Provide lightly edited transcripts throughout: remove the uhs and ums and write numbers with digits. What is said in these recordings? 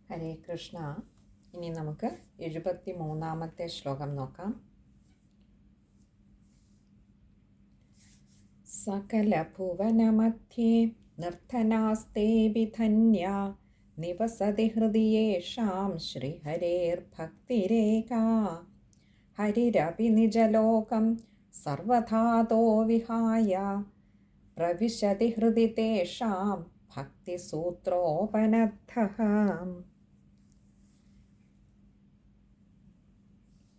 ഹരേ കൃഷ്ണ. ഇനി നമുക്ക് 73-ാമത്തെ ശ്ലോകം നോക്കാം. സകലഭുവനമധ്യേ നിർധനാസ്തേപി ധന്യ നിവസതി ഹൃദിയേഷാം ശ്രീഹരേർഭക്തിരേകാ ഹരിരപി നിജലോകം സർവധാതോ വിഹായ പ്രവിശതി ഹൃദി തേഷാം ഭക്തിസൂത്രോപനദ്ധഃ.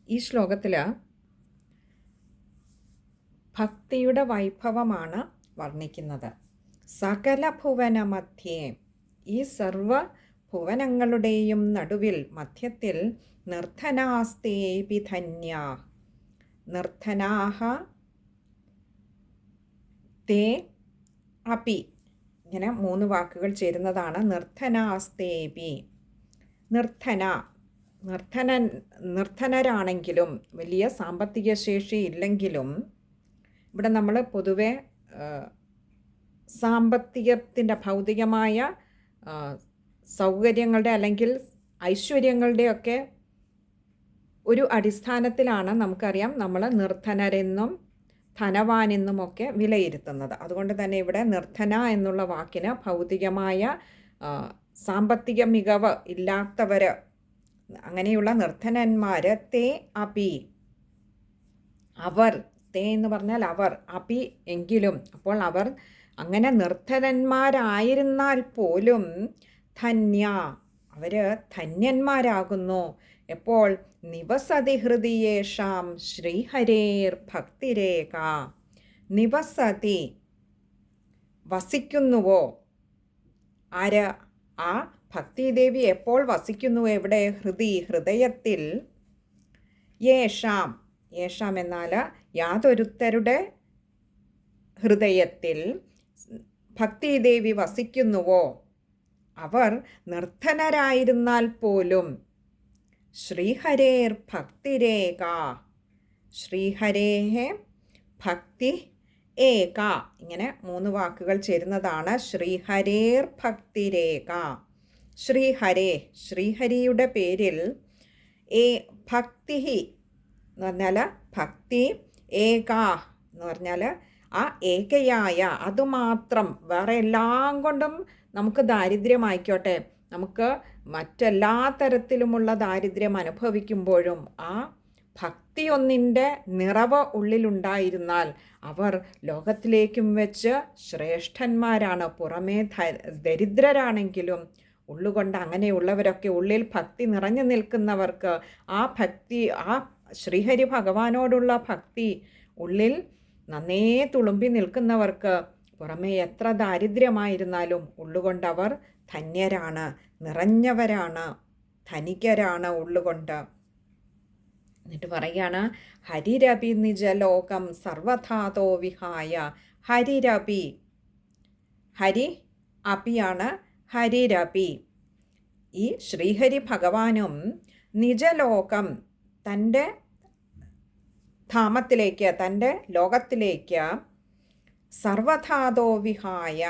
ഈ ശ്ലോകത്തിൽ ഭക്തിയുടെ വൈഭവമാണ് വർണ്ണിക്കുന്നത്. സകല ഭുവനമധ്യേ, ഈ സർവ ഭുവനങ്ങളുടെയും നടുവിൽ മധ്യത്തിൽ നിർധനാസ്തേപി ധന്യാ, നിർധനാഹ തേ അപി, ഇങ്ങനെ 3 വാക്കുകൾ ചേരുന്നതാണ് നിർധനാസ്തേപി. നിർധനരാണെങ്കിലും വലിയ സാമ്പത്തിക ശേഷി ഇല്ലെങ്കിലും, ഇവിടെ നമ്മൾ പൊതുവെ സാമ്പത്തികത്തിൻ്റെ ഭൗതികമായ സൗകര്യങ്ങളുടെ അല്ലെങ്കിൽ ഐശ്വര്യങ്ങളുടെയൊക്കെ ഒരു അടിസ്ഥാനത്തിലാണ് നമുക്കറിയാം നമ്മൾ നിർധനരെന്നും ധനവാനെന്നുമൊക്കെ വിലയിരുത്തുന്നത്. അതുകൊണ്ട് തന്നെ ഇവിടെ നിർധന എന്നുള്ള വാക്കിന് ഭൗതികമായ സാമ്പത്തിക മികവ് ഇല്ലാത്തവർ, അങ്ങനെയുള്ള നിർധനന്മാർ, തേ അപി, അവർ, തേ എന്ന് പറഞ്ഞാൽ അവർ, അപി എങ്കിലും, അപ്പോൾ അവർ അങ്ങനെ നിർധനന്മാരായിരുന്നാൽ പോലും ധന്യ, അവർ ധന്യന്മാരാകുന്നു. എപ്പോൾ? നിവസതി ഹൃദിയേഷാം ശ്രീഹരേർ ഭക്തിരേക. നിവസതി, വസിക്കുന്നുവോ? ആര്? ആ ഭക്തിദേവി എപ്പോൾ വസിക്കുന്നു? എവിടെ? ഹൃദയത്തിൽ. യേഷാം, യേഷാം എന്നാൽ യാതൊരുത്തരുടെ ഹൃദയത്തിൽ ഭക്തിദേവി വസിക്കുന്നുവോ അവർ നിർധനരായിരുന്നാൽ പോലും ശ്രീഹരേർ ഭക്തിരേക, ശ്രീഹരേഹേ ഭക്തി ഏക, ഇങ്ങനെ 3 വാക്കുകൾ ചേരുന്നതാണ് ശ്രീഹരേർ ഭക്തിരേക. ശ്രീഹരേ, ശ്രീഹരിയുടെ പേരിൽ ഭക്തി എന്ന് പറഞ്ഞാൽ ഭക്തി, ഏക എന്ന് പറഞ്ഞാൽ ആ ഏകയായ, അതുമാത്രം, വേറെ എല്ലാം കൊണ്ടും നമുക്ക് ദാരിദ്ര്യമായിക്കോട്ടെ, നമുക്ക് മറ്റെല്ലാ തരത്തിലുമുള്ള ദാരിദ്ര്യം അനുഭവിക്കുമ്പോഴും ആ ഭക്തി ഒന്നിൻ്റെ നിറവ് ഉള്ളിലുണ്ടായിരുന്നാൽ അവർ ലോകത്തിലേക്കും വെച്ച് ശ്രേഷ്ഠന്മാരാണ്. പുറമേ ദരിദ്രരാണെങ്കിലും ഉള്ളുകൊണ്ട്, അങ്ങനെയുള്ളവരൊക്കെ ഉള്ളിൽ ഭക്തി നിറഞ്ഞു നിൽക്കുന്നവർക്ക് ആ ഭക്തി, ആ ശ്രീഹരി ഭഗവാനോടുള്ള ഭക്തി ഉള്ളിൽ നന്നേ തുളുമ്പി നിൽക്കുന്നവർക്ക് പുറമേ എത്ര ദാരിദ്ര്യമായിരുന്നാലും ഉള്ളുകൊണ്ടവർ ധന്യരാണ്, നിറഞ്ഞവരാണ്, ധനികരാണ് ഉള്ളുകൊണ്ട്. എന്നിട്ട് പറയുകയാണ് ഹരിരപി നിജലോകം സർവധാതോ വിഹായ. ഹരിരപി, ഹരി അപിയാണ് ഹരിരപി. ഈ ശ്രീഹരി ഭഗവാനും നിജലോകം, തൻ്റെ ധാമത്തിലേക്ക്, തൻ്റെ ലോകത്തിലേക്ക് സർവധാതോ വിഹായ,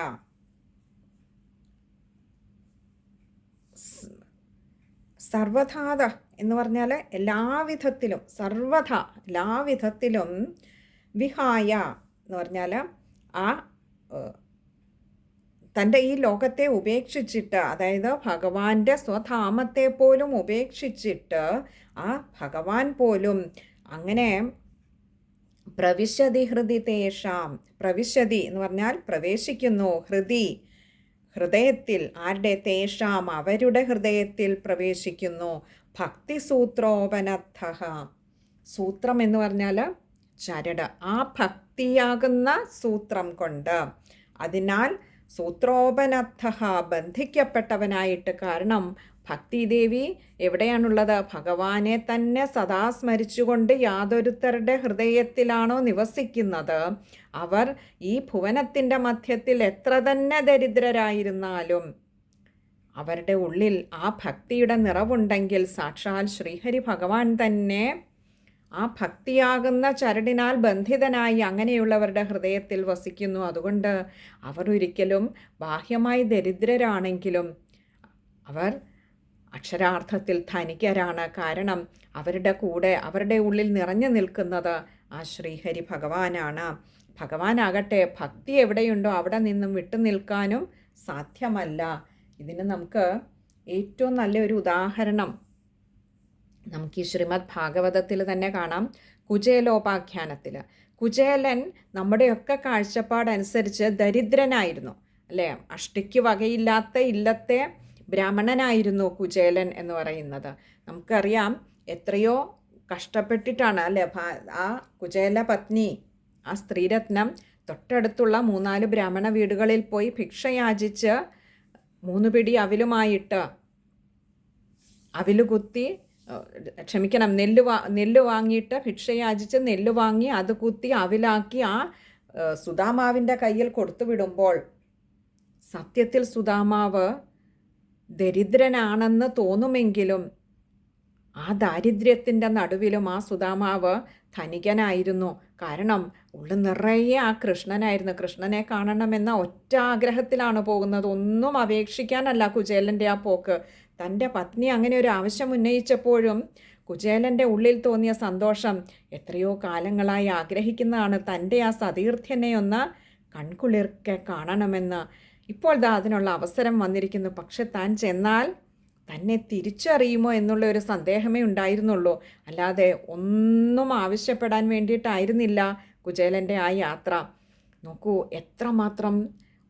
സർവധാത എന്ന് പറഞ്ഞാൽ എല്ലാവിധത്തിലും, എല്ലാവിധത്തിലും, വിഹായ എന്ന് പറഞ്ഞാൽ ആ തൻ്റെ ഈ ലോകത്തെ ഉപേക്ഷിച്ചിട്ട്, അതായത് ഭഗവാന്റെ സ്വധാമത്തെ പോലും ഉപേക്ഷിച്ചിട്ട്, ആ ഭഗവാൻ പോലും അങ്ങനെ പ്രവിശതി ഹൃദി തേഷാം, പ്രവിശതി എന്ന് പറഞ്ഞാൽ പ്രവേശിക്കുന്നു, ഹൃദയത്തിൽ, ആരുടെ? തേഷാം, അവരുടെ ഹൃദയത്തിൽ പ്രവേശിക്കുന്നു. ഭക്തിസൂത്രോപനദ്ധഃ, സൂത്രം എന്ന് പറഞ്ഞാൽ ചരട്, ആ ഭക്തിയാകുന്ന സൂത്രം കൊണ്ട്, അതിനാൽ സൂത്രോപനദ്ധഃ, ബന്ധിക്കപ്പെട്ടവനായിട്ട്. കാരണം ഭക്തിദേവി എവിടെയാണുള്ളത്? ഭഗവാനെ തന്നെ സദാ സ്മരിച്ചുകൊണ്ട് യാതൊരുത്തരുടെ ഹൃദയത്തിലാണോ നിവസിക്കുന്നത്, അവർ ഈ ഭുവനത്തിൻ്റെ മധ്യത്തിൽ എത്ര തന്നെ ദരിദ്രരായിരുന്നാലും അവരുടെ ഉള്ളിൽ ആ ഭക്തിയുടെ നിറവുണ്ടെങ്കിൽ സാക്ഷാൽ ശ്രീഹരി ഭഗവാൻ തന്നെ ആ ഭക്തിയാകുന്ന ചരടിനാൽ ബന്ധിതനായി അങ്ങനെയുള്ളവരുടെ ഹൃദയത്തിൽ വസിക്കുന്നു. അതുകൊണ്ട് അവർ ഒരിക്കലും ബാഹ്യമായി ദരിദ്രരാണെങ്കിലും അവർ അക്ഷരാർത്ഥത്തിൽ ധനികരാണ്. കാരണം അവരുടെ കൂടെ അവരുടെ ഉള്ളിൽ നിറഞ്ഞു നിൽക്കുന്നത് ആ ശ്രീഹരി ഭഗവാനാണ്. ഭഗവാനാകട്ടെ ഭക്തി എവിടെയുണ്ടോ അവിടെ നിന്നും വിട്ടു നിൽക്കാനും സാധ്യമല്ല. ഇതിന് നമുക്ക് ഏറ്റവും നല്ലൊരു ഉദാഹരണം നമുക്ക് ഈ ശ്രീമദ് ഭാഗവതത്തിൽ തന്നെ കാണാം. കുചേലോപാഖ്യാനത്തിൽ കുചേലൻ നമ്മുടെയൊക്കെ കാഴ്ചപ്പാടനുസരിച്ച് ദരിദ്രനായിരുന്നു, അല്ലേ? അഷ്ടിക്ക് വകയില്ലാത്ത ഇല്ലത്തെ ബ്രാഹ്മണനായിരുന്നു കുചേലൻ എന്ന് പറയുന്നത്. നമുക്കറിയാം എത്രയോ കഷ്ടപ്പെട്ടിട്ടാണ്, അല്ലേ, ആ കുചേല പത്നി, ആ സ്ത്രീരത്നം തൊട്ടടുത്തുള്ള 3-4 ബ്രാഹ്മണ വീടുകളിൽ പോയി ഭിക്ഷയാചിച്ച് 3 പിടി അവിലുമായിട്ട് അവിലുകുത്തി ക്ഷമിക്കണം നെല്ല് വാങ്ങിയിട്ട് ഭിക്ഷയാചിച്ച് നെല്ല് വാങ്ങി അത് കുത്തി അവിലാക്കി ആ സുദാമാവിൻ്റെ കയ്യിൽ കൊടുത്തു വിടുമ്പോൾ സത്യത്തിൽ സുദാമാവ് ദരിദ്രനാണെന്ന് തോന്നുമെങ്കിലും ആ ദാരിദ്ര്യത്തിൻ്റെ നടുവിലും ആ സുദാമാവ് ധനികനായിരുന്നു. കാരണം ഉള്ളു നിറയെ ആ കൃഷ്ണനായിരുന്നു. കൃഷ്ണനെ കാണണമെന്ന ഒറ്റ ആഗ്രഹത്തിലാണ് പോകുന്നത്. ഒന്നും അപേക്ഷിക്കാനല്ല കുചേലൻ്റെ ആ പോക്ക്. തൻ്റെ പത്നി അങ്ങനെ ഒരു ആവശ്യം ഉന്നയിച്ചപ്പോഴും കുചേലൻ്റെ ഉള്ളിൽ തോന്നിയ സന്തോഷം എത്രയോ കാലങ്ങളായി ആഗ്രഹിക്കുന്നതാണ് തൻ്റെ ആ സതീർത്ഥ്യനെ ഒന്ന് കൺകുളിർക്കെ കാണണമെന്ന്. ഇപ്പോൾ അതിനുള്ള അവസരം വന്നിരിക്കുന്നു. പക്ഷെ താൻ ചെന്നാൽ തന്നെ തിരിച്ചറിയുമോ എന്നുള്ള ഒരു സന്ദേഹമേ ഉണ്ടായിരുന്നുള്ളൂ. അല്ലാതെ ഒന്നും ആവശ്യപ്പെടാൻ വേണ്ടിയിട്ടായിരുന്നില്ല കുചേലൻ്റെ ആ യാത്ര. നോക്കൂ, എത്രമാത്രം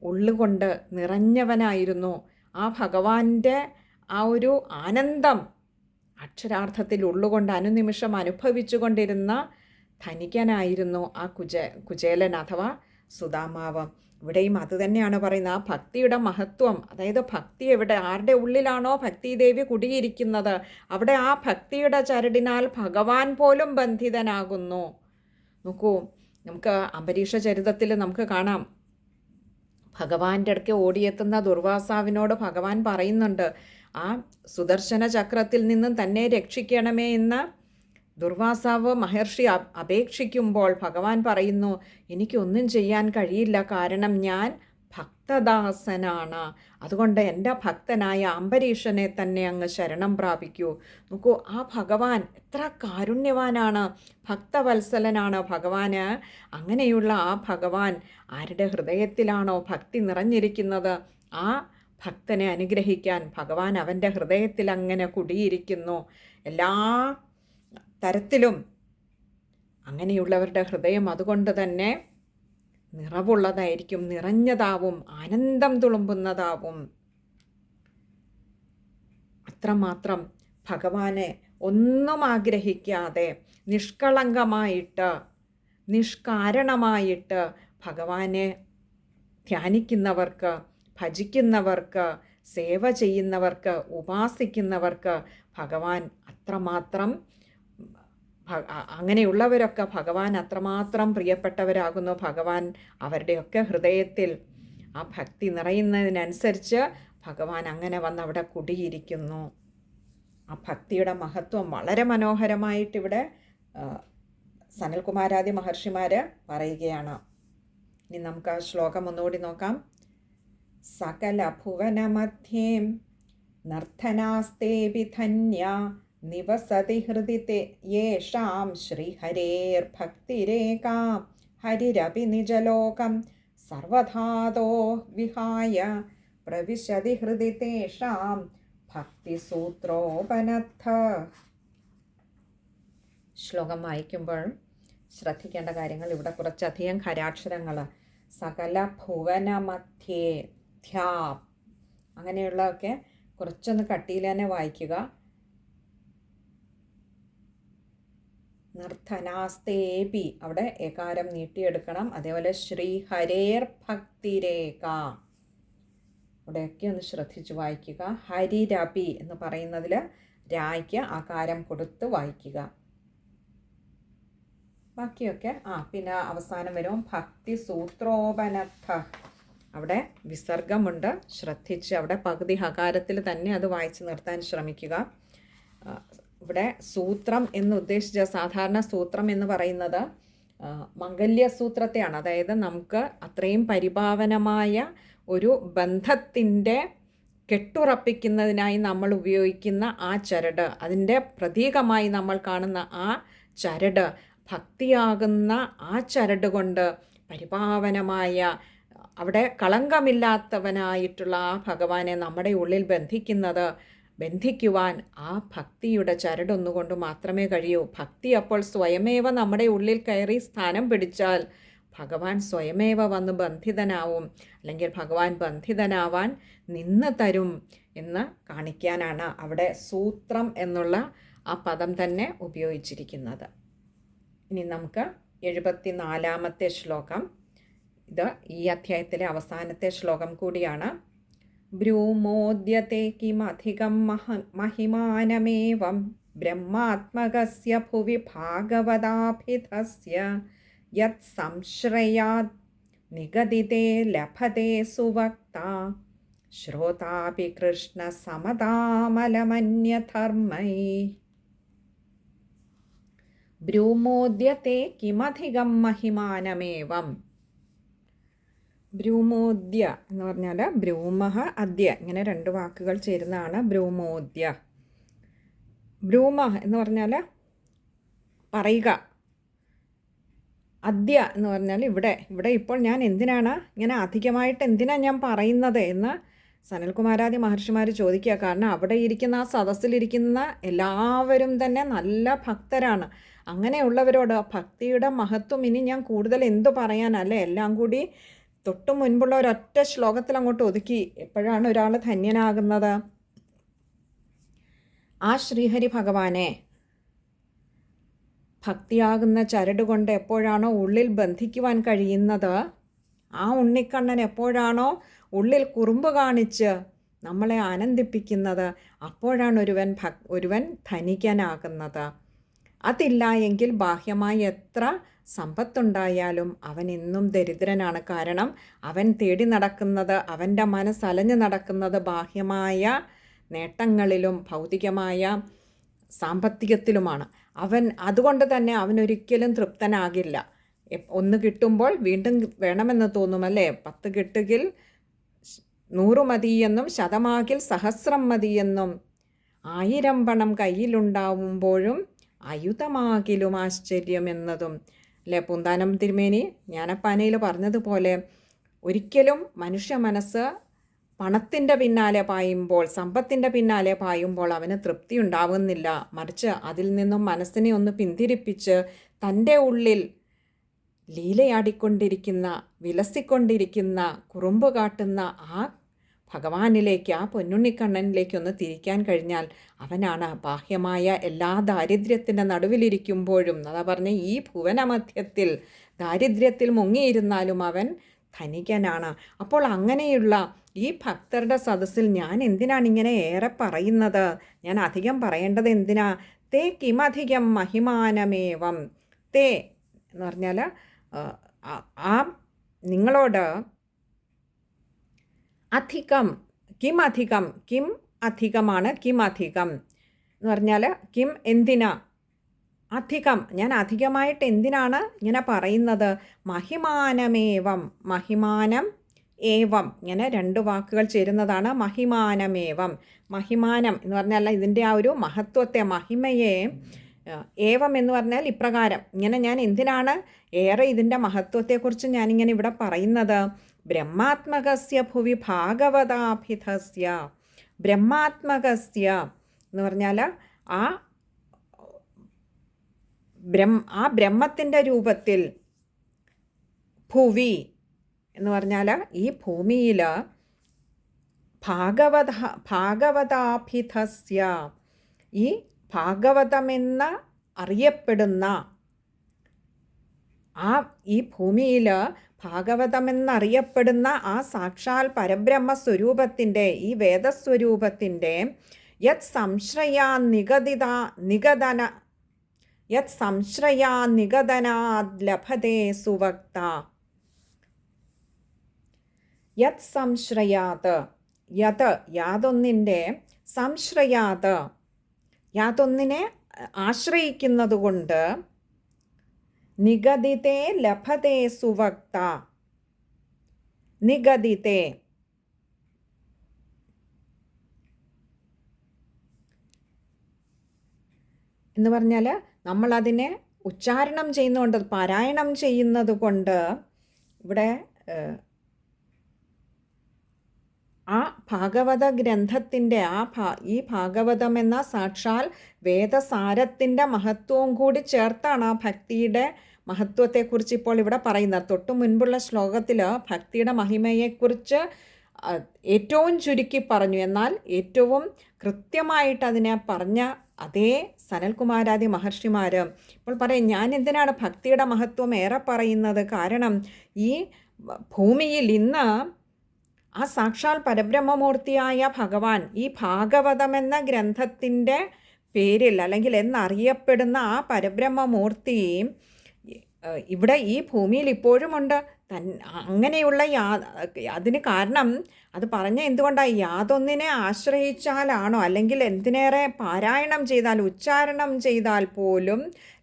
ഉള്ളുകൊണ്ട് നിറഞ്ഞവനായിരുന്നു. ആ ഭഗവാന്റെ ആ ഒരു ആനന്ദം അക്ഷരാർത്ഥത്തിൽ ഉള്ളുകൊണ്ട് അനുനിമിഷം അനുഭവിച്ചു കൊണ്ടിരുന്ന ധനികനായിരുന്നു ആ കുചേലൻ അഥവാ സുദാമാവ്. ഇവിടെയും അത് തന്നെയാണ് പറയുന്നത്. ആ ഭക്തിയുടെ മഹത്വം, അതായത് ഭക്തി എവിടെ ആരുടെ ഉള്ളിലാണോ ഭക്തിദേവി കുടിയിരിക്കുന്നത് അവിടെ ആ ഭക്തിയുടെ ചരടിനാൽ ഭഗവാൻ പോലും ബന്ധിതനാകുന്നു. നോക്കൂ, നമുക്ക് അംബരീഷ ചരിതത്തിൽ നമുക്ക് കാണാം, ഭഗവാന്റെ അടുക്കെ ഓടിയെത്തുന്ന ദുർവാസാവിനോട് ഭഗവാൻ പറയുന്നുണ്ട്, ആ സുദർശന ചക്രത്തിൽ നിന്നും തന്നെ രക്ഷിക്കണമേ എന്ന് ദുർവാസാവ് മഹർഷി അപേക്ഷിക്കുമ്പോൾ ഭഗവാൻ പറയുന്നു, എനിക്കൊന്നും ചെയ്യാൻ കഴിയില്ല, കാരണം ഞാൻ ഭക്തദാസനാണ്. അതുകൊണ്ട് എൻ്റെ ഭക്തനായ അംബരീഷനെ തന്നെ അങ്ങ് ശരണം പ്രാപിക്കൂ. നോക്കൂ, ആ ഭഗവാൻ എത്ര കാരുണ്യവാനാണ്, ഭക്തവത്സലനാണ് ഭഗവാന്. അങ്ങനെയുള്ള ആ ഭഗവാൻ ആരുടെ ഹൃദയത്തിലാണോ ഭക്തി നിറഞ്ഞിരിക്കുന്നത് ആ ഭക്തനെ അനുഗ്രഹിക്കാൻ ഭഗവാൻ അവൻ്റെ ഹൃദയത്തിൽ അങ്ങനെ കുടിയിരിക്കുന്നു. എല്ലാ തരത്തിലും അങ്ങനെയുള്ളവരുടെ ഹൃദയം അതുകൊണ്ട് തന്നെ നിറവുള്ളതായിരിക്കും, നിറഞ്ഞതാവും, ആനന്ദം തുളുമ്പുന്നതാവും. അത്രമാത്രം ഭഗവാനെ ഒന്നും ആഗ്രഹിക്കാതെ നിഷ്കളങ്കമായിട്ട് നിഷ്കാരണമായിട്ട് ഭഗവാനെ ധ്യാനിക്കുന്നവർക്ക്, ഭജിക്കുന്നവർക്ക്, സേവ ചെയ്യുന്നവർക്ക്, ഉപാസിക്കുന്നവർക്ക് ഭഗവാൻ അത്രമാത്രം അങ്ങനെയുള്ളവരൊക്കെ ഭഗവാൻ അത്രമാത്രം പ്രിയപ്പെട്ടവരാകുന്നു. ഭഗവാൻ അവരുടെയൊക്കെ ഹൃദയത്തിൽ ആ ഭക്തി നിറയുന്നതിനനുസരിച്ച് ഭഗവാൻ അങ്ങനെ വന്ന് അവിടെ കുടിയിരിക്കുന്നു. ആ ഭക്തിയുടെ മഹത്വം വളരെ മനോഹരമായിട്ടിവിടെ സനൽകുമാരാദി മഹർഷിമാർ പറയുകയാണ്. ഇനി നമുക്ക് ആ ശ്ലോകം ഒന്നുകൂടി നോക്കാം. സകല ഭുവനമധ്യേ നർത്തനാസ്തേപി ധന്യ നിവസതി ഹൃദി യേഷാം ശ്രീഹരേർഭക്തിരേകാ ഹരിരപി നിജലോകം സർവധാതോ വിഹായ പ്രവിശതി ഹൃദി തേഷാം ഭക്തിസൂത്രോപനദ്ധ. ശ്ലോകം വായിക്കുമ്പോൾ ശ്രദ്ധിക്കേണ്ട കാര്യങ്ങൾ ഇവിടെ കുറച്ചധികം ഖരാക്ഷരങ്ങൾ. സകല ഭുവനമധ്യേ ധ്യാ അങ്ങനെയുള്ളതൊക്കെ കുറച്ചൊന്ന് കട്ടിയിൽ തന്നെ വായിക്കുക. നർത്തനാസ്തേപി അവിടെ ഏകാരം നീട്ടിയെടുക്കണം. അതേപോലെ ശ്രീഹരേർ ഭക്തിരേഖ അവിടെയൊക്കെ ഒന്ന് ശ്രദ്ധിച്ച് വായിക്കുക. ഹരിരപി എന്ന് പറയുന്നതിൽ രായ്ക്ക് ആകാരം കൊടുത്ത് വായിക്കുക. ബാക്കിയൊക്കെ പിന്നെ അവസാനം വരും ഭക്തി സൂത്രോപനദ്ധ. അവിടെ വിസർഗമുണ്ട്, ശ്രദ്ധിച്ച് അവിടെ പകുതി ഹകാരത്തിൽ തന്നെ അത് വായിച്ച് നിർത്താൻ ശ്രമിക്കുക. ഇവിടെ സൂത്രം എന്ന് ഉദ്ദേശിച്ച സാധാരണ സൂത്രം എന്ന് പറയുന്നത് മംഗല്യസൂത്രത്തെയാണ്. അതായത് നമുക്ക് അത്രയും പരിപാവനമായ ഒരു ബന്ധത്തിൻ്റെ കെട്ടുറപ്പിക്കുന്നതിനായി നമ്മൾ ഉപയോഗിക്കുന്ന ആ ചരട്, അതിൻ്റെ പ്രതീകമായി നമ്മൾ കാണുന്ന ആ ചരട്, ഭക്തിയാകുന്ന ആ ചരട് കൊണ്ട് പരിപാവനമായ, അവിടെ കളങ്കമില്ലാത്തവനായിട്ടുള്ള ആ ഭഗവാനെ നമ്മുടെ ഉള്ളിൽ ബന്ധിക്കുവാൻ ആ ഭക്തിയുടെ ചരടൊന്നുകൊണ്ട് മാത്രമേ കഴിയൂ. ഭക്തി അപ്പോൾ സ്വയമേവ നമ്മുടെ ഉള്ളിൽ കയറി സ്ഥാനം പിടിച്ചാൽ ഭഗവാൻ സ്വയമേവ വന്ന് ബന്ധിതനാവും, അല്ലെങ്കിൽ ഭഗവാൻ ബന്ധിതനാവാൻ നിന്ന് തരും എന്ന് കാണിക്കാനാണ് അവിടെ സൂത്രം എന്നുള്ള ആ പദം തന്നെ ഉപയോഗിച്ചിരിക്കുന്നത്. ഇനി നമുക്ക് 74-ാമത്തെ ശ്ലോകം, ഇത് ഈ അധ്യായത്തിലെ അവസാനത്തെ ശ്ലോകം കൂടിയാണ്. ബ്രൂമോദ്യത്തെ കിമധികം മഹിമാനമേവം ബ്രഹ്മാത്മകസ്യ ഭുവി ഭാഗവതാഭിധസ്യ യത് സംശ്രയാത് നിഗദിതേ ലഭതേ സുവക്ത ശ്രോതാപി കൃഷ്ണ സമതാമലമന്യധർമ്മൈ. ബ്രൂമോദ്യത്തെ കിമധികം മഹിമാനമേവം. ബ്രൂമോദ്യ എന്ന് പറഞ്ഞാൽ ബ്രൂമഹ അദ്യ, ഇങ്ങനെ രണ്ട് വാക്കുകൾ ചേരുന്നതാണ് ബ്രൂമോദ്യ. ബ്രൂമ എന്ന് പറഞ്ഞാൽ പറയുക, അദ്യ എന്ന് പറഞ്ഞാൽ ഇവിടെ ഇപ്പോൾ ഞാൻ എന്തിനാണ് ഇങ്ങനെ അധികമായിട്ട് ഞാൻ പറയുന്നത് എന്ന് സനൽകുമാരാദി മഹർഷിമാർ ചോദിക്കുക. കാരണം അവിടെ ഇരിക്കുന്ന ആ സദസ്സിലിരിക്കുന്ന എല്ലാവരും തന്നെ നല്ല ഭക്തരാണ്. അങ്ങനെയുള്ളവരോട് ഭക്തിയുടെ മഹത്വം ഇനി ഞാൻ കൂടുതൽ എന്തു പറയാനല്ലേ, എല്ലാം കൂടി തൊട്ടു മുൻപുള്ള ഒരൊറ്റ ശ്ലോകത്തിൽ അങ്ങോട്ട് ഒതുക്കി. എപ്പോഴാണ് ഒരാൾ ധന്യനാകുന്നത്? ആ ശ്രീഹരി ഭഗവാനെ ഭക്തിയാകുന്ന ചരട് കൊണ്ട് എപ്പോഴാണോ ഉള്ളിൽ ബന്ധിക്കുവാൻ കഴിയുന്നത്, ആ ഉണ്ണിക്കണ്ണൻ എപ്പോഴാണോ ഉള്ളിൽ കുറുമ്പ് കാണിച്ച് നമ്മളെ ആനന്ദിപ്പിക്കുന്നത്, അപ്പോഴാണ് ഒരുവൻ ധനികനാകുന്നത്. അതില്ല എങ്കിൽ ബാഹ്യമായി എത്ര സമ്പത്തുണ്ടായാലും അവൻ ഇന്നും ദരിദ്രനാണ്. കാരണം അവൻ തേടി നടക്കുന്നത്, അവൻ്റെ മനസ്സലഞ്ഞു നടക്കുന്നത് ബാഹ്യമായ നേട്ടങ്ങളിലും ഭൗതികമായ സാമ്പത്തികത്തിലുമാണ്. അതുകൊണ്ട് തന്നെ അവനൊരിക്കലും തൃപ്തനാകില്ല. ഒന്ന് കിട്ടുമ്പോൾ വീണ്ടും വേണമെന്ന് തോന്നുമല്ലേ? 10 കിട്ടുകിൽ 100 മതിയെന്നും 100 സഹസ്രം മതിയെന്നും 1000 പണം കയ്യിലുണ്ടാവുമ്പോഴും അയുതമാകിലും ആശ്ചര്യമെന്നതും അല്ലേ പൂന്താനം തിരുമേനി ജ്ഞാനപ്പാനയിൽ പറഞ്ഞതുപോലെ, ഒരിക്കലും മനുഷ്യ മനസ്സ് പണത്തിൻ്റെ പിന്നാലെ പായുമ്പോൾ, സമ്പത്തിൻ്റെ പിന്നാലെ പായുമ്പോൾ അവന് തൃപ്തി ഉണ്ടാവുന്നില്ല. മറിച്ച് അതിൽ നിന്നും മനസ്സിനെ ഒന്ന് പിന്തിരിപ്പിച്ച് തൻ്റെ ഉള്ളിൽ ലീലയാടിക്കൊണ്ടിരിക്കുന്ന, വിലസിക്കൊണ്ടിരിക്കുന്ന, കുറുമ്പ് കാട്ടുന്ന ആ ഭഗവാനിലേക്ക്, ആ പൊന്നുണ്ണിക്കണ്ണനിലേക്കൊന്ന് തിരിക്കാൻ കഴിഞ്ഞാൽ അവനാണ് ബാഹ്യമായ എല്ലാ ദാരിദ്ര്യത്തിൻ്റെ നടുവിലിരിക്കുമ്പോഴും, അതാ പറഞ്ഞ ഈ ഭുവനമധ്യത്തിൽ ദാരിദ്ര്യത്തിൽ മുങ്ങിയിരുന്നാലും അവൻ ധനികനാണ്. അപ്പോൾ അങ്ങനെയുള്ള ഈ ഭക്തരുടെ സദസ്സിൽ ഞാൻ എന്തിനാണ് ഇങ്ങനെ ഏറെ പറയുന്നത്? ഞാൻ അധികം പറയേണ്ടത് എന്തിനാ? തേ കിമധികം മഹിമാനമേവം. തേ എന്ന് പറഞ്ഞാൽ ആ നിങ്ങളോട് അധികം, കിം അധികം, കിം അധികമാണ്. കിം അധികം എന്ന് പറഞ്ഞാൽ കിം എന്തിനാ, അധികം ഞാൻ അധികമായിട്ട് എന്തിനാണ് ഇങ്ങനെ പറയുന്നത്? മഹിമാനമേവം, മഹിമാനം ഏവം, ഇങ്ങനെ 2 വാക്കുകൾ ചേരുന്നതാണ് മഹിമാനമേവം. മഹിമാനം എന്ന് പറഞ്ഞാൽ ഇതിൻ്റെ ആ ഒരു മഹത്വത്തെ, മഹിമയെ, ഏവം എന്ന് പറഞ്ഞാൽ ഇപ്രകാരം. ഇങ്ങനെ ഞാൻ എന്തിനാണ് ഏറെ ഇതിൻ്റെ മഹത്വത്തെക്കുറിച്ച് ഞാനിങ്ങനെ ഇവിടെ പറയുന്നത്? ബ്രഹ്മാത്മകസ്യ ഭുവി ഭാഗവതാഭിധസ്യ. ബ്രഹ്മാത്മകസ്യ എന്ന് പറഞ്ഞാൽ ആ ബ്രഹ്മത്തിൻ്റെ രൂപത്തിൽ, ഭുവി എന്ന് പറഞ്ഞാൽ ഈ ഭൂമിയിൽ, ഭാഗവതാഭിധസ്യ ഈ ഭാഗവതമെന്ന് അറിയപ്പെടുന്ന ഈ ഭൂമിയിൽ ഭാഗവതമെന്നറിയപ്പെടുന്ന ആ സാക്ഷാൽ പരബ്രഹ്മസ്വരൂപത്തിൻ്റെ, ഈ വേദസ്വരൂപത്തിൻ്റെ യത് സംശ്രയാ നിഗദനാദ് ലഭതേ സുവക്ത. യത് സംശ്രയാത്, യാതൊന്നിൻ്റെ സംശ്രയാത്, യാതൊന്നിനെ ആശ്രയിക്കുന്നതുകൊണ്ട്, നിഗദിതേ ലഭതേ സുവക്ത. നിഗദിതേ എന്ന് പറഞ്ഞാൽ നമ്മളതിനെ ഉച്ചാരണം ചെയ്യുന്നതുകൊണ്ട്, പാരായണം ചെയ്യുന്നത് കൊണ്ട് ഇവിടെ ആ ഭാഗവത ഗ്രന്ഥത്തിൻ്റെ ഈ ഭാഗവതം എന്ന സാക്ഷാൽ വേദസാരത്തിൻ്റെ മഹത്വവും കൂടി ചേർത്താണ് ആ ഭക്തിയുടെ മഹത്വത്തെക്കുറിച്ച് ഇപ്പോൾ ഇവിടെ പറയുന്നത്. തൊട്ടു മുൻപുള്ള ശ്ലോകത്തിൽ ഭക്തിയുടെ മഹിമയെക്കുറിച്ച് ഏറ്റവും ചുരുക്കി പറഞ്ഞു, എന്നാൽ ഏറ്റവും കൃത്യമായിട്ട് അതിനെ പറഞ്ഞ അതേ സനൽകുമാരാദി മഹർഷിമാർ ഇപ്പോൾ പറയും, ഞാൻ എന്തിനാണ് ഭക്തിയുടെ മഹത്വം ഏറെ പറയുന്നത്? കാരണം ഈ ഭൂമിയിൽ ഇന്ന് ആ സാക്ഷാൽ പരബ്രഹ്മമൂർത്തിയായ ഭഗവാൻ ഈ ഭാഗവതമെന്ന ഗ്രന്ഥത്തിൻ്റെ പേരിൽ അല്ലെങ്കിൽ എന്നറിയപ്പെടുന്ന ആ പരബ്രഹ്മമൂർത്തി ഇവിടെ ഈ ഭൂമിയിൽ ഇപ്പോഴുമുണ്ട്. അങ്ങനെയുള്ള അതിന് കാരണം അത് പറഞ്ഞ എന്തുകൊണ്ടാണ്? യാതൊന്നിനെ ആശ്രയിച്ചാലാണോ, അല്ലെങ്കിൽ എന്തിനേറെ പാരായണം ചെയ്താൽ, ഉച്ചാരണം ചെയ്താൽ പോലും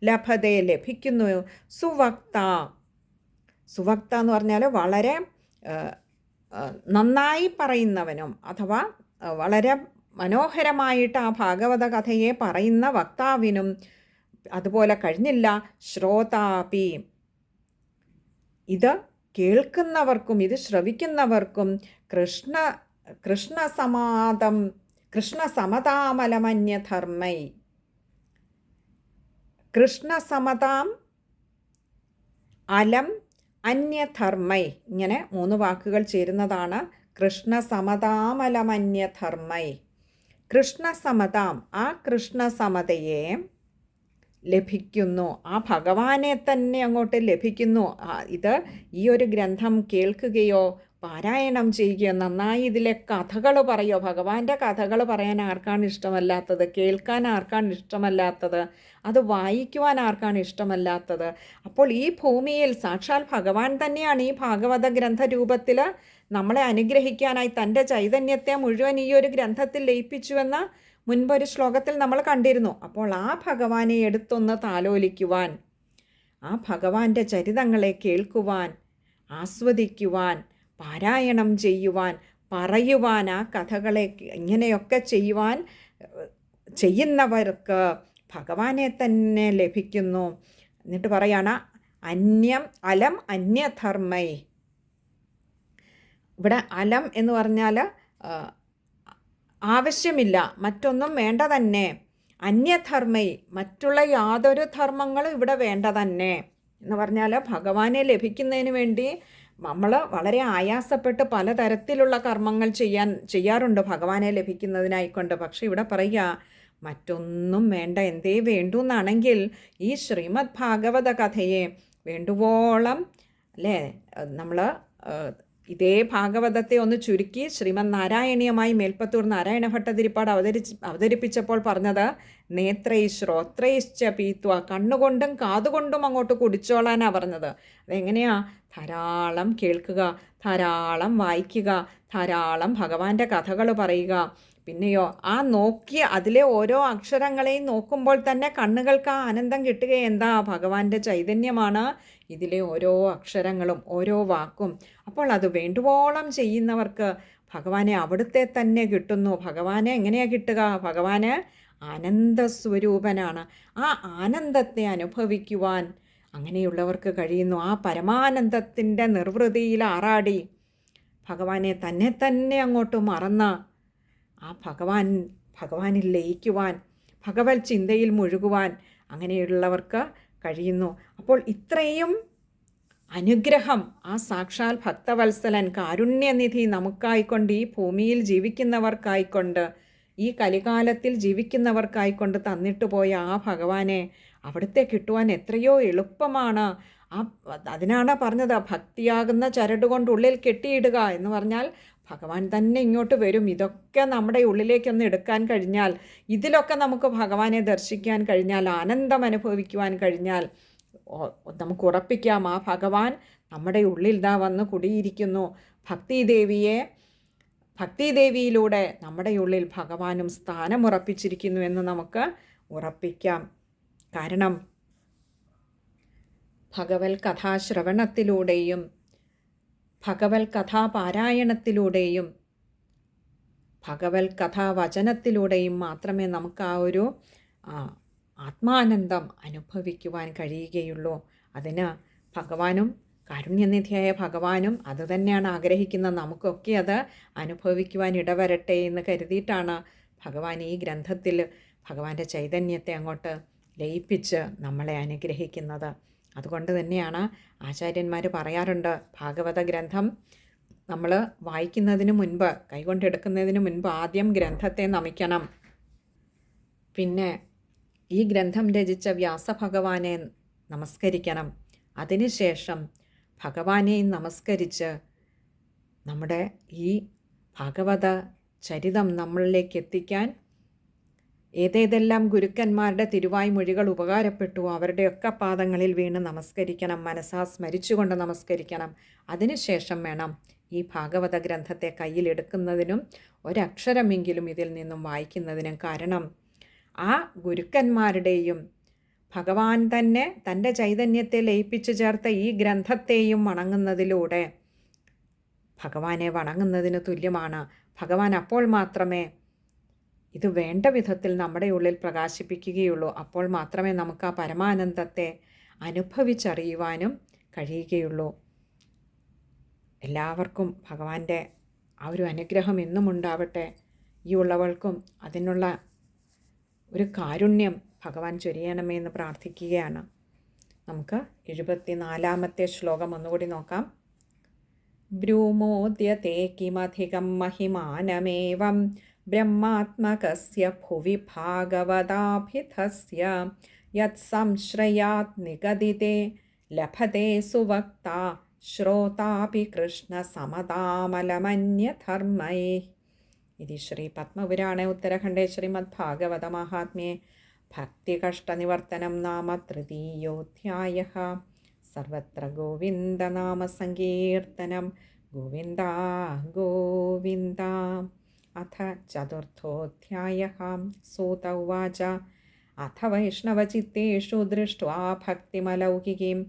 ലഭതയെ ലഭിക്കുന്നു. സുവക്ത എന്ന് പറഞ്ഞാൽ വളരെ നന്നായി പറയുന്നവനും അഥവാ വളരെ മനോഹരമായിട്ട് ആ ഭാഗവത കഥയെ പറയുന്ന വക്താവിനും അതുപോലെ കഴിഞ്ഞില്ല. ശ്രോതാപി, ഇത് കേൾക്കുന്നവർക്കും ഇത് ശ്രവിക്കുന്നവർക്കും കൃഷ്ണസമതാമലമന്യധർമ്മൈ, കൃഷ്ണസമതാം അലം അന്യധർമ്മൈ, ഇങ്ങനെ 3 വാക്കുകൾ ചേരുന്നതാണ് കൃഷ്ണസമതാമലമന്യധർമ്മൈ. കൃഷ്ണസമതാം, ആ കൃഷ്ണസമതയെ ലഭിക്കുന്നു, ആ ഭഗവാനെ തന്നെ അങ്ങോട്ട് ലഭിക്കുന്നു. ഇത് ഈ ഒരു ഗ്രന്ഥം കേൾക്കുകയോ പാരായണം ചെയ്യുകയോ നന്നായി ഇതിലെ കഥകൾ പറയുകയോ, ഭഗവാന്റെ കഥകൾ പറയാൻ ആർക്കാണ് ഇഷ്ടമല്ലാത്തത്? കേൾക്കാൻ ആർക്കാണ് ഇഷ്ടമല്ലാത്തത്? അത് വായിക്കുവാൻ ആർക്കാണ് ഇഷ്ടമല്ലാത്തത്? അപ്പോൾ ഈ ഭൂമിയിൽ സാക്ഷാൽ ഭഗവാൻ തന്നെയാണ് ഈ ഭാഗവത ഗ്രന്ഥരൂപത്തിൽ നമ്മളെ അനുഗ്രഹിക്കാനായി തൻ്റെ ചൈതന്യത്തെ മുഴുവൻ ഈ ഒരു ഗ്രന്ഥത്തിൽ ലയിപ്പിച്ചുവെന്ന മുൻപൊരു ശ്ലോകത്തിൽ നമ്മൾ കണ്ടിരുന്നു. അപ്പോൾ ആ ഭഗവാനെ എടുത്തൊന്ന് താലോലിക്കുവാൻ, ആ ഭഗവാന്റെ ചരിതങ്ങളെ കേൾക്കുവാൻ, ആസ്വദിക്കുവാൻ, പാരായണം ചെയ്യുവാൻ, പറയുവാൻ, ആ കഥകളെ ഇങ്ങനെയൊക്കെ ചെയ്യുന്നവർക്ക് ഭഗവാനെ തന്നെ ലഭിക്കുന്നു. എന്നിട്ട് പറയാണ് അലം അന്യധർമ്മൈ. ഇവിടെ അലം എന്ന് പറഞ്ഞാൽ ആവശ്യമില്ല, മറ്റൊന്നും വേണ്ട തന്നെ. അന്യധർമ്മൈ, മറ്റുള്ള യാതൊരു ധർമ്മങ്ങളും ഇവിടെ വേണ്ട തന്നെ എന്ന് പറഞ്ഞാൽ ഭഗവാനെ ലഭിക്കുന്നതിന് വേണ്ടി നമ്മൾ വളരെ ആയാസപ്പെട്ട് പലതരത്തിലുള്ള കർമ്മങ്ങൾ ചെയ്യാറുണ്ട് ഭഗവാനെ ലഭിക്കുന്നതിനായിക്കൊണ്ട്. പക്ഷെ ഇവിടെ പറയുക മറ്റൊന്നും വേണ്ട, എന്തേ വേണ്ടു എന്നാണെങ്കിൽ ഈ ശ്രീമദ് ഭാഗവത കഥയെ വേണ്ടുവോളം അല്ലേ, നമ്മൾ ഇതേ ഭാഗവതത്തെ ഒന്ന് ചുരുക്കി ശ്രീമദ് നാരായണീയമായി മേൽപ്പത്തൂർ നാരായണ ഭട്ടതിരിപ്പാട് അവതരിപ്പിച്ചപ്പോൾ പറഞ്ഞത് നേത്രൈ ശ്രോത്രൈശ്ച പീത്വ, കണ്ണുകൊണ്ടും കാതുകൊണ്ടും അങ്ങോട്ട് കുടിച്ചോളാനാണ് പറഞ്ഞത്. അതെങ്ങനെയാ? ധാരാളം കേൾക്കുക, ധാരാളം വായിക്കുക, ധാരാളം ഭഗവാന്റെ കഥകൾ പറയുക. പിന്നെയോ ആ നോക്കിയ അതിലെ ഓരോ അക്ഷരങ്ങളെയും നോക്കുമ്പോൾ തന്നെ കണ്ണുകൾക്ക് ആ ആനന്ദം കിട്ടുക. എന്താ? ഭഗവാന്റെ ചൈതന്യമാണ് ഇതിലെ ഓരോ അക്ഷരങ്ങളും ഓരോ വാക്കും. അപ്പോൾ അത് വേണ്ടുവോളം ചെയ്യുന്നവർക്ക് ഭഗവാനെ അവിടുത്തെ തന്നെ കിട്ടുന്നു. ഭഗവാനെ എങ്ങനെയാണ് കിട്ടുക? ഭഗവാന് ആനന്ദസ്വരൂപനാണ്. ആ ആനന്ദത്തെ അനുഭവിക്കുവാൻ അങ്ങനെയുള്ളവർക്ക് കഴിയുന്നു. ആ പരമാനന്ദത്തിൻ്റെ നിർവൃതിയിൽ ആറാടി ഭഗവാനെ തന്നെ അങ്ങോട്ട് മറന്ന് ആ ഭഗവാനിൽ ലയിക്കുവാൻ, ഭഗവത് ചിന്തയിൽ മുഴുകുവാൻ അങ്ങനെയുള്ളവർക്ക് കഴിയുന്നു. അപ്പോൾ ഇത്രയും അനുഗ്രഹം ആ സാക്ഷാൽ ഭക്തവത്സലൻ കാരുണ്യനിധി നമുക്കായിക്കൊണ്ട്, ഈ ഭൂമിയിൽ ജീവിക്കുന്നവർക്കായിക്കൊണ്ട്, ഈ കലികാലത്തിൽ ജീവിക്കുന്നവർക്കായിക്കൊണ്ട് തന്നിട്ട് പോയ ആ ഭഗവാനെ അവിടുത്തെ കിട്ടുവാൻ എത്രയോ എളുപ്പമാണ്. അതിനാണ് പറഞ്ഞത് ഭക്തിയാകുന്ന ചരടുകൊണ്ട് ഉള്ളിൽ കെട്ടിയിടുക എന്ന് പറഞ്ഞാൽ ഭഗവാൻ തന്നെ ഇങ്ങോട്ട് വരും. ഇതൊക്കെ നമ്മുടെ ഉള്ളിലേക്കൊന്ന് എടുക്കാൻ കഴിഞ്ഞാൽ, ഇതിലൊക്കെ നമുക്ക് ഭഗവാനെ ദർശിക്കാൻ കഴിഞ്ഞാൽ, ആനന്ദം അനുഭവിക്കുവാൻ കഴിഞ്ഞാൽ നമുക്ക് ഉറപ്പിക്കാം ആ ഭഗവാൻ നമ്മുടെ ഉള്ളിൽ വന്ന് കുടിയിരിക്കുന്നു. ഭക്തിദേവിയിലൂടെ നമ്മുടെ ഉള്ളിൽ ഭഗവാനും സ്ഥാനമുറപ്പിച്ചിരിക്കുന്നു എന്ന് നമുക്ക് ഉറപ്പിക്കാം. കാരണം ഭഗവത് കഥാശ്രവണത്തിലൂടെയും ഭഗവത് കഥാപാരായണത്തിലൂടെയും ഭഗവത് കഥാവചനത്തിലൂടെയും മാത്രമേ നമുക്ക് ആ ഒരു ആത്മാനന്ദം അനുഭവിക്കുവാൻ കഴിയുകയുള്ളൂ. അതിന് ഭഗവാനും കാരുണ്യനിധിയായ ഭഗവാനും അതുതന്നെയാണ് ആഗ്രഹിക്കുന്നത്. നമുക്കൊക്കെ അത് അനുഭവിക്കുവാൻ ഇടവരട്ടെ എന്ന് കരുതിയിട്ടാണ് ഭഗവാൻ ഈ ഗ്രന്ഥത്തിൽ ഭഗവാന്റെ ചൈതന്യത്തെ അങ്ങോട്ട് ലയിപ്പിച്ച് നമ്മളെ അനുഗ്രഹിക്കുന്നത്. അതുകൊണ്ട് തന്നെയാണ് ആചാര്യന്മാർ പറയാറുണ്ട്, ഭാഗവത ഗ്രന്ഥം നമ്മൾ വായിക്കുന്നതിന് മുൻപ്, കൈകൊണ്ടെടുക്കുന്നതിന് മുൻപ് ആദ്യം ഗ്രന്ഥത്തെ നമിക്കണം. പിന്നെ ഈ ഗ്രന്ഥം രചിച്ച വ്യാസഭഗവാനെ നമസ്കരിക്കണം. അതിനുശേഷം ഭഗവാനെയും നമസ്കരിച്ച് നമ്മുടെ ഈ ഭാഗവത ചരിതം നമ്മളിലേക്ക് എത്തിക്കാൻ ഏതേതെല്ലാം ഗുരുക്കന്മാരുടെ തിരുവായ്മൊഴികൾ ഉപകാരപ്പെട്ടു അവരുടെയൊക്കെ പാദങ്ങളിൽ വീണ് നമസ്കരിക്കണം, മനസ്സാ സ്മരിച്ചുകൊണ്ട് നമസ്കരിക്കണം. അതിനുശേഷം വേണം ഈ ഭാഗവത ഗ്രന്ഥത്തെ കയ്യിലെടുക്കുന്നതിനും ഒരക്ഷരമെങ്കിലും ഇതിൽ നിന്നും വായിക്കുന്നതിനും. കാരണം ആ ഗുരുക്കന്മാരുടെയും ഭഗവാൻ തന്നെ തൻ്റെ ചൈതന്യത്തെ ലയിപ്പിച്ചു ചേർത്ത ഈ ഗ്രന്ഥത്തെയും വണങ്ങുന്നതിലൂടെ ഭഗവാനെ വണങ്ങുന്നതിന് തുല്യമാണ്. ഭഗവാൻ അപ്പോൾ മാത്രമേ ഇത് വേണ്ട വിധത്തിൽ നമ്മുടെ ഉള്ളിൽ പ്രകാശിപ്പിക്കുകയുള്ളൂ. അപ്പോൾ മാത്രമേ നമുക്ക് ആ പരമാനന്ദത്തെ അനുഭവിച്ചറിയുവാനും കഴിയുകയുള്ളൂ. എല്ലാവർക്കും ഭഗവാന്റെ ആ ഒരു അനുഗ്രഹം എന്നും ഉണ്ടാവട്ടെ. ഈ ഉള്ളവൾക്കും അതിനുള്ള ഒരു കാരുണ്യം ഭഗവാൻ ചൊരിയണമേ എന്ന് പ്രാർത്ഥിക്കുകയാണ്. നമുക്ക് 74-ാമത്തെ ശ്ലോകം ഒന്നുകൂടി നോക്കാം. ബ്രൂമോദ്യത്തെ കിമധികം മഹിമാനമേവം ബ്രഹ്മാത്മകസ്യ ഭുവി ഭാഗവതാഭിധസ്യ യത് സംശ്രയാത് നിഗദിതേ ലഭതേ സുവക്ത ശ്രോതാപി കൃഷ്ണ സമതാമലമന്യധർമ്മൈഃ. ഇതി ശ്രീ പത്മപുരാണേ ഉത്തരഖണ്ഡേ ശ്രീമദ് ഭാഗവത മഹാത്മ്യേ ഭക്തികഷ്ടനിവർത്തനം നാമ തൃതീയോധ്യായഃ. സർവത്ര ഗോവിന്ദനാമസങ്കീർത്തനം. ഗോവിന്ദ ഗോവിന്ദ. അഥ ചതുർത്ഥോധ്യായഃ. സൂത ഉവാച അഥ വൈഷ്ണവചിത്തേഷു ദൃഷ്ട്വാ ഭക്തിമലൗകികീം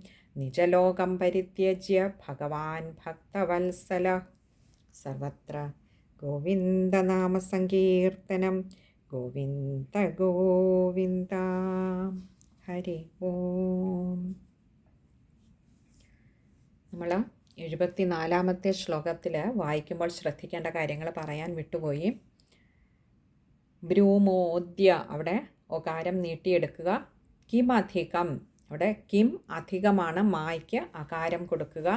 നിജലോകം പരിത്യജ്യ ഭഗവാൻ ഭക്തവത്സലഃ. സർവത്ര ഗോവിന്ദനാമസങ്കീർത്തനം. ഗോവിന്ദ ഗോവിന്ദ. ഹരി ഓം. നമ്മൾ 74-ാമത്തെ ശ്ലോകത്തിൽ വായിക്കുമ്പോൾ ശ്രദ്ധിക്കേണ്ട കാര്യങ്ങൾ പറയാൻ വിട്ടുപോയി. ബ്രൂമോദ്യ, അവിടെ ഒകാരം നീട്ടിയെടുക്കുക. കിം അധികം, അവിടെ കിം അധികമാണ്, മായ്ക്ക് അകാരം കൊടുക്കുക.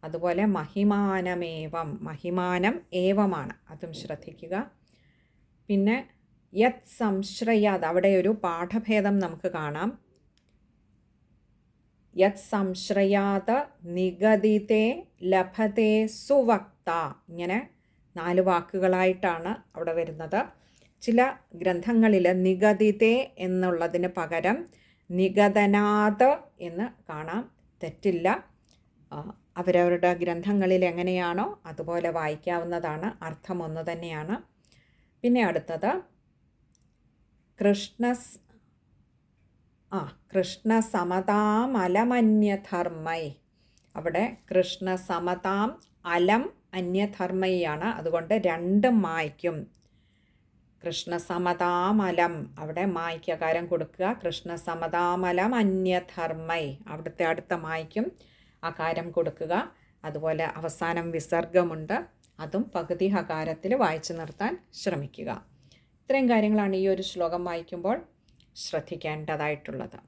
അതുപോലെ മഹിമാനമേവം, മഹിമാനം ഏവമാണ്, അതും ശ്രദ്ധിക്കുക. പിന്നെ യത് സംശ്രയാത്, അവിടെ ഒരു പാഠഭേദം നമുക്ക് കാണാം. യത് സംശ്രയാത് നിഗദിതേ ലഭതേ സുവക്ത, ഇങ്ങനെ 4 വാക്കുകളായിട്ടാണ് അവിടെ വരുന്നത്. ചില ഗ്രന്ഥങ്ങളിൽ നിഗദിതേ എന്നുള്ളതിന് പകരം നിഗദനാത് എന്ന് കാണാം. തെറ്റില്ല, അവരവരുടെ ഗ്രന്ഥങ്ങളിൽ എങ്ങനെയാണോ അതുപോലെ വായിക്കാവുന്നതാണ്. അർത്ഥം ഒന്ന് തന്നെയാണ്. പിന്നെ അടുത്തത് കൃഷ്ണ സമതാം അലമന്യധർമ്മൈ. അവിടെ കൃഷ്ണ സമതാം അലം അന്യധർമ്മയാണ്, അതുകൊണ്ട് 2 മായ്ക്കും. കൃഷ്ണ സമതാമലം, അവിടെ മായ്ക്കകാരം കൊടുക്കുക. കൃഷ്ണ സമതാമലം അന്യധർമ്മൈ, അവിടുത്തെ അടുത്ത മായ്ക്കും അകാരം കൊടുക്കുക. അതുപോലെ അവസാനം വിസർഗമുണ്ട്, അതും പകുതി ഹകാരത്തിൽ വായിച്ചു നിർത്താൻ ശ്രമിക്കുക. ഇത്രയും കാര്യങ്ങളാണ് ഈ ഒരു ശ്ലോകം വായിക്കുമ്പോൾ ശ്രദ്ധിക്കേണ്ടതായിട്ടുള്ളത്.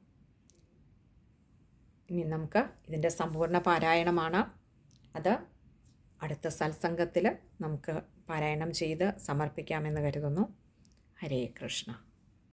ഇനി നമുക്ക് ഇതിൻ്റെ സമ്പൂർണ്ണ പാരായണമാണ്. അത് അടുത്ത സത്സംഗത്തിൽ നമുക്ക് പാരായണം ചെയ്ത് സമർപ്പിക്കാമെന്ന് കരുതുന്നു. ഹരേ കൃഷ്ണ.